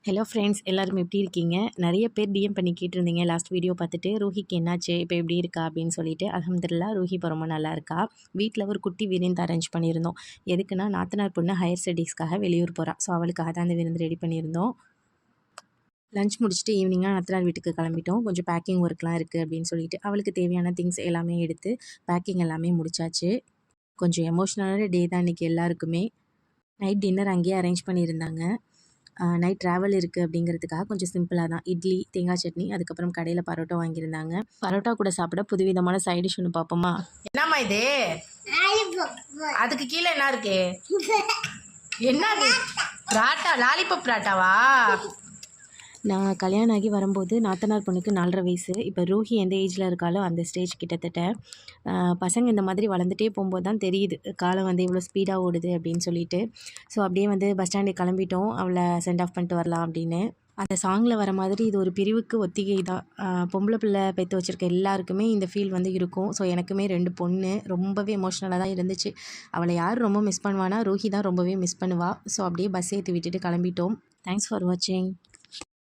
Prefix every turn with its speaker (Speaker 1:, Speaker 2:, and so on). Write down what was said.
Speaker 1: Hello friends, எல்லாரும் எப்படி இருக்கீங்க? நிறைய பேர் டிஎம் பண்ணி கேட்டிருந்தீங்க லாஸ்ட் வீடியோ பார்த்துட்டு, ரூஹிக்கு என்னாச்சு, இப்போ எப்படி இருக்கா அப்படின்னு சொல்லிட்டு. அல்ஹம்துலில்லாஹ் ரூஹி இப்போ ரொம்ப நல்லா இருக்கா. வீட்டில் ஒரு குட்டி விருந்து அரேஞ்ச் பண்ணியிருந்தோம். எதுக்குன்னா, நாத்தனார் பொண்ணு ஹையர் ஸ்டடீஸ்க்காக வெளியூர் போகிறா. ஸோ அவளுக்காக தான் அந்த விருந்து ரெடி பண்ணியிருந்தோம். லஞ்ச் முடிச்சுட்டு ஈவினிங்காக நாத்தனார் வீட்டுக்கு கிளம்பிட்டோம். கொஞ்சம் பேக்கிங் ஒர்க்லாம் இருக்குது அப்படின்னு சொல்லிட்டு, அவளுக்கு தேவையான திங்ஸ் எல்லாமே எடுத்து பேக்கிங் எல்லாமே முடிச்சாச்சு. கொஞ்சம் எமோஷ்னலான டே தான் இன்றைக்கி எல்லாருக்குமே. நைட் டின்னர் அங்கேயே அரேஞ்ச் பண்ணியிருந்தாங்க. நைட் ட்ராவல் இருக்குது அப்படிங்கிறதுக்காக கொஞ்சம் சிம்பிளாக தான் இட்லி, தேங்காய் சட்னி, அதுக்கப்புறம் கடையில் பரோட்டா வாங்கியிருந்தாங்க. பரோட்டா கூட சாப்பிட புதுவிதமான சைட் டிஷ் ஒன்று பார்ப்போமா?
Speaker 2: என்னம்மா இது? அதுக்கு கீழே என்ன இருக்கு? என்னது? பராட்டா, லாலிபப் பராட்டாவா?
Speaker 1: நான் கல்யாணம் ஆகி வரும்போது நாத்தனார் பொண்ணுக்கு 4.5 வயசு. இப்போ ரூஹி எந்த ஏஜில் இருக்காலோ அந்த ஸ்டேஜ் கிட்டத்தட்ட. பசங்க இந்த மாதிரி வளர்ந்துட்டே போகும்போது தான் தெரியுது காலம் வந்து இவ்வளோ ஸ்பீடாக ஓடுது அப்படின்னு சொல்லிட்டு. ஸோ அப்படியே வந்து பஸ் ஸ்டாண்டுக்கு கிளம்பிட்டோம், அவளை சென்ட் ஆஃப் பண்ணிட்டு வரலாம் அப்படின்னு. அந்த சாங்கில் வர மாதிரி இது ஒரு பிரிவுக்கு ஒத்திகை தான். பொம்பளை பிள்ளை பெற்று வச்சுருக்க எல்லாருக்குமே இந்த ஃபீல் வந்து இருக்கும். ஸோ எனக்குமே 2 பொண்ணு, ரொம்பவே எமோஷ்னலாக தான் இருந்துச்சு. அவளை யார் ரொம்ப மிஸ் பண்ணுவானா, ரூஹி தான் ரொம்பவே மிஸ் பண்ணுவாள். ஸோ அப்படியே பஸ் ஏற்றி விட்டுட்டு கிளம்பிட்டோம். தேங்க்ஸ் ஃபார் வாட்சிங்.